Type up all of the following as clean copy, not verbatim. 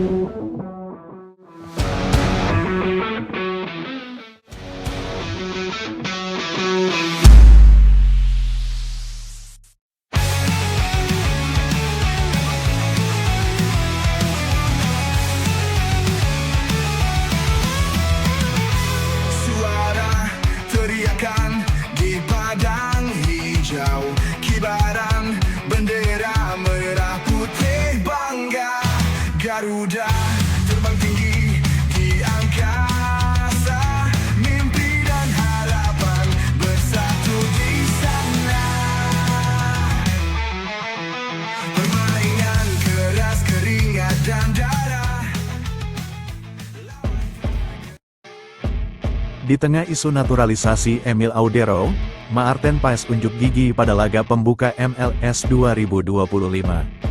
Suara teriakan di padang hijau, kibaran bendera merah putih bangga. Garuda terbang tinggi di angkasa, mimpi dan harapan bersatu di sana. Permainan keras, keringat dan darah. Di tengah isu naturalisasi Emil Audero, Maarten Paes unjuk gigi pada laga pembuka MLS 2025.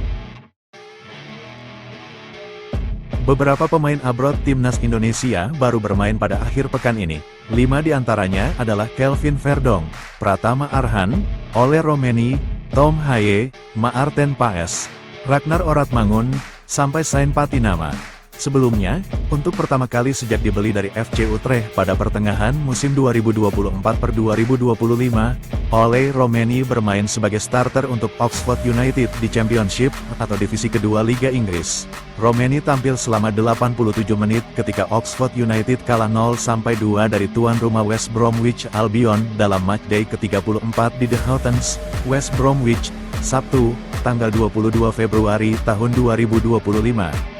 Beberapa pemain abroad timnas Indonesia baru bermain pada akhir pekan ini. 5 di antaranya adalah Kelvin Verdong, Pratama Arhan, Ole Romeni, Tom Haye, Maarten Paes, Ragnar Oratmangun, sampai Sain Patinama. Sebelumnya, untuk pertama kali sejak dibeli dari FC Utrecht pada pertengahan musim 2024-2025, Ole Romeni bermain sebagai starter untuk Oxford United di Championship, atau divisi kedua Liga Inggris. Romeni tampil selama 87 menit ketika Oxford United kalah 0-2 dari tuan rumah West Bromwich Albion dalam matchday ke-34 di The Houghton's, West Bromwich, Sabtu, tanggal 22 Februari tahun 2025,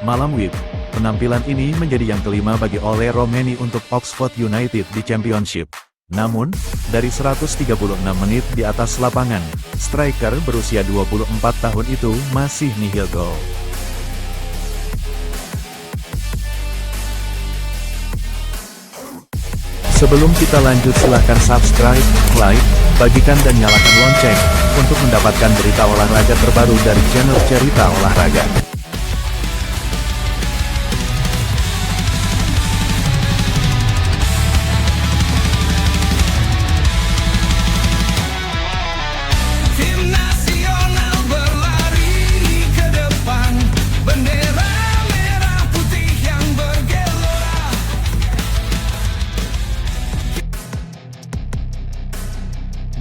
malam WIB. Penampilan ini menjadi yang kelima bagi Ole Romeni untuk Oxford United di Championship. Namun, dari 136 menit di atas lapangan, striker berusia 24 tahun itu masih nihil gol. Sebelum kita lanjut, silahkan subscribe, like, bagikan dan nyalakan lonceng, untuk mendapatkan berita olahraga terbaru dari channel Cerita Olahraga.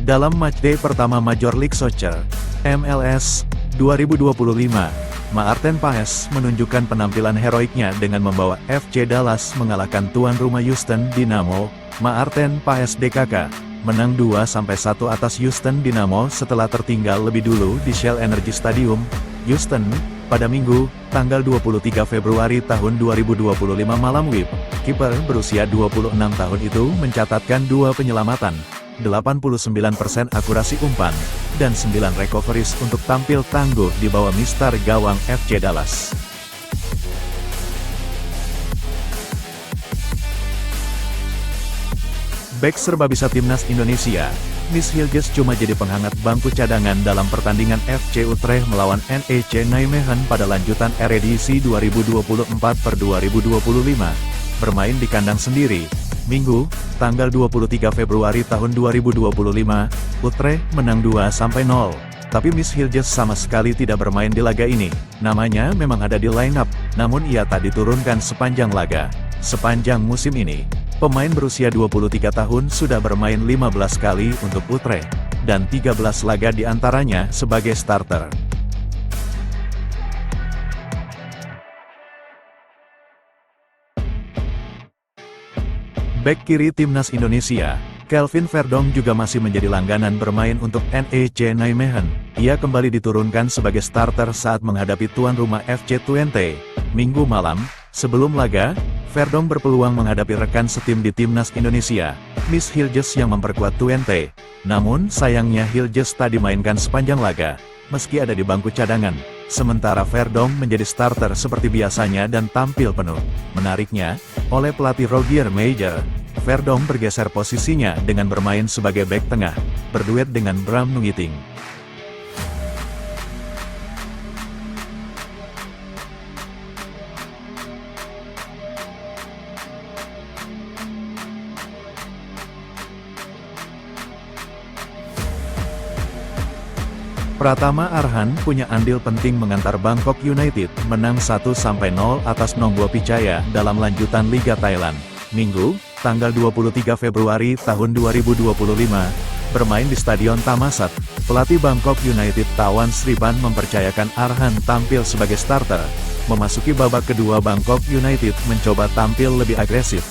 Dalam matchday pertama Major League Soccer, MLS, 2025, Maarten Paes menunjukkan penampilan heroiknya dengan membawa FC Dallas mengalahkan tuan rumah Houston Dynamo. Maarten Paes DKK menang 2-1 atas Houston Dynamo setelah tertinggal lebih dulu di Shell Energy Stadium, Houston, pada Minggu, tanggal 23 Februari tahun 2025 malam WIB. Kiper berusia 26 tahun itu mencatatkan 2 penyelamatan, 89% akurasi umpan, dan 9 recoveries untuk tampil tangguh di bawah mister gawang FC Dallas. Bek serbabisa timnas Indonesia, Miss Hilges cuma jadi penghangat bangku cadangan dalam pertandingan FC Utrecht melawan NEC Nijmegen pada lanjutan Eredivisie 2024-2025. Bermain di kandang sendiri, Minggu, tanggal 23 Februari tahun 2025, Utrecht menang 2-0. Tapi Miss Hilges sama sekali tidak bermain di laga ini. Namanya memang ada di line-up, namun ia tak diturunkan sepanjang laga. Sepanjang musim ini, pemain berusia 23 tahun sudah bermain 15 kali untuk Utrecht, dan 13 laga diantaranya sebagai starter. Bek kiri timnas Indonesia, Kelvin Verdong juga masih menjadi langganan bermain untuk NEC Nijmegen. Ia kembali diturunkan sebagai starter saat menghadapi tuan rumah FC Twente, Minggu malam. Sebelum laga, Verdong berpeluang menghadapi rekan setim di timnas Indonesia, Miss Hilges yang memperkuat Twente. Namun, sayangnya Hilges tak dimainkan sepanjang laga, meski ada di bangku cadangan. Sementara Verdong menjadi starter seperti biasanya dan tampil penuh. Menariknya, oleh pelatih Rogier Meijer, Verdong bergeser posisinya dengan bermain sebagai bek tengah, berduet dengan Bram Nuyting. Pratama Arhan punya andil penting mengantar Bangkok United menang 1-0 atas Nongbua Pichaya dalam lanjutan Liga Thailand. Minggu, tanggal 23 Februari tahun 2025, bermain di Stadion Thammasat, pelatih Bangkok United Tawan Sriban mempercayakan Arhan tampil sebagai starter. Memasuki babak kedua, Bangkok United mencoba tampil lebih agresif.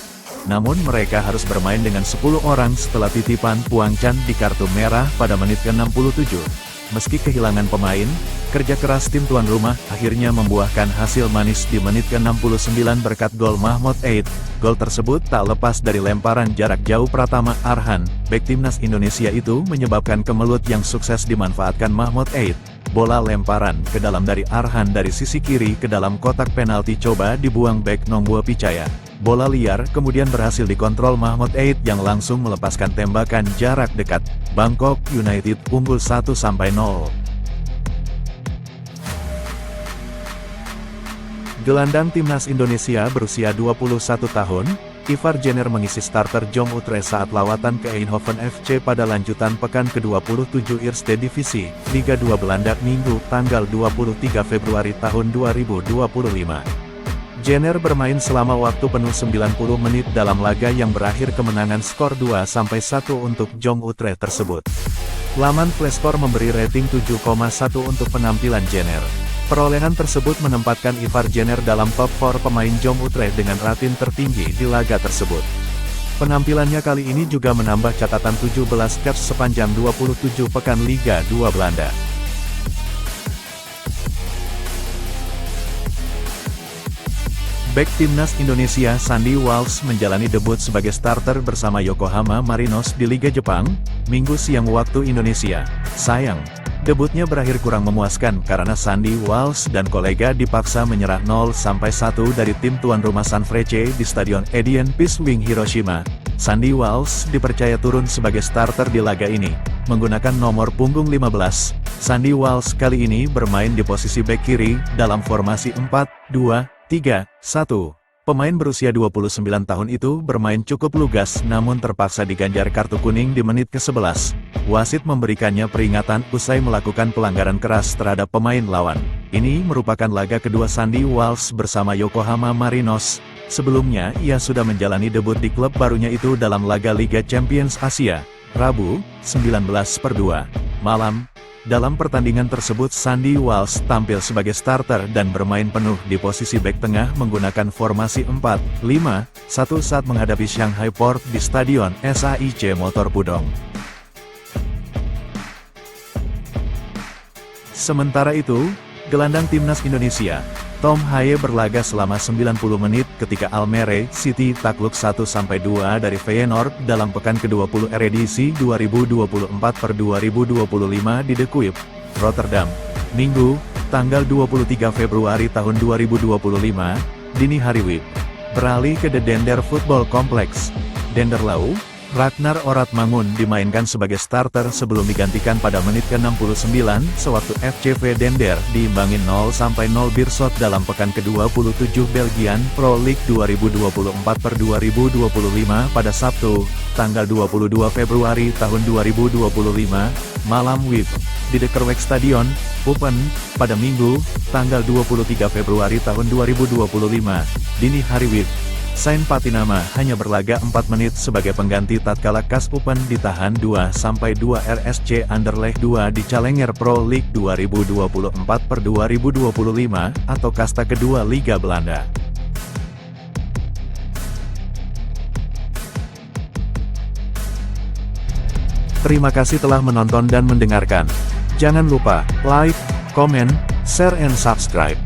Namun mereka harus bermain dengan 10 orang setelah titipan Puang Chan di kartu merah pada menit ke-67. Meski kehilangan pemain, kerja keras tim tuan rumah akhirnya membuahkan hasil manis di menit ke-69 berkat gol Mahmud Eid. Gol tersebut tak lepas dari lemparan jarak jauh Pratama Arhan. Bek timnas Indonesia itu menyebabkan kemelut yang sukses dimanfaatkan Mahmud Eid. Bola lemparan ke dalam dari Arhan dari sisi kiri ke dalam kotak penalti coba dibuang bek Nongbua Pichaya. Bola liar kemudian berhasil dikontrol Mahmud Eid yang langsung melepaskan tembakan jarak dekat. Bangkok United unggul 1-0. Gelandang timnas Indonesia berusia 21 tahun, Ivar Jenner mengisi starter Jong Utrecht saat lawatan ke Eindhoven FC pada lanjutan pekan ke-27 Eerste Divisi, Liga 2 Belanda Minggu, tanggal 23 Februari tahun 2025. Jenner bermain selama waktu penuh 90 menit dalam laga yang berakhir kemenangan skor 2-1 untuk Jong Utrecht tersebut. Laman Flashscore memberi rating 7,1 untuk penampilan Jenner. Perolehan tersebut menempatkan Ivar Jenner dalam top 4 pemain Jong Utrecht dengan rating tertinggi di laga tersebut. Penampilannya kali ini juga menambah catatan 17 caps sepanjang 27 pekan Liga 2 Belanda. Bek timnas Indonesia Sandy Walsh menjalani debut sebagai starter bersama Yokohama Marinos di Liga Jepang, Minggu siang waktu Indonesia. Sayang, debutnya berakhir kurang memuaskan karena Sandy Walsh dan kolega dipaksa menyerah 0-1 dari tim tuan rumah Sanfrecce di Stadion Edion Piswing Hiroshima. Sandy Walsh dipercaya turun sebagai starter di laga ini, menggunakan nomor punggung 15. Sandy Walsh kali ini bermain di posisi bek kiri dalam formasi 4-2-3-1. Pemain berusia 29 tahun itu bermain cukup lugas namun terpaksa diganjar kartu kuning di menit ke-11. Wasit memberikannya peringatan usai melakukan pelanggaran keras terhadap pemain lawan. Ini merupakan laga kedua Sandy Walsh bersama Yokohama Marinos. Sebelumnya ia sudah menjalani debut di klub barunya itu dalam laga Liga Champions Asia, Rabu, 19/2 malam. Dalam pertandingan tersebut Sandy Walsh tampil sebagai starter dan bermain penuh di posisi bek tengah menggunakan formasi 4-5-1 saat menghadapi Shanghai Port di Stadion SAIC Motor Pudong. Sementara itu, gelandang timnas Indonesia, Tom Haye berlaga selama 90 menit ketika Almere City takluk 1-2 dari Feyenoord dalam pekan ke-20 Eredivisie 2024/2025 di De Kuip, Rotterdam. Minggu, tanggal 23 Februari tahun 2025, dini hari WIB. Beralih ke The Dender Football Complex, Denderlau, Ragnar Oratmangun dimainkan sebagai starter sebelum digantikan pada menit ke-69 sewaktu FCV Dender diimbangin 0-0 Beerschot dalam pekan ke-27 Belgian Pro League 2024/2025 pada Sabtu, tanggal 22 Februari tahun 2025, malam WIB, di The Kerwijk Stadion, Eupen, pada Minggu, tanggal 23 Februari tahun 2025, dini hari WIB. Sain Patinama hanya berlaga 4 menit sebagai pengganti tatkala KAS Eupen ditahan 2-2 RSC Anderlecht 2 di Challenger Pro League 2024/2025 atau kasta kedua Liga Belanda. Terima kasih telah menonton dan mendengarkan. Jangan lupa like, comment, share and subscribe.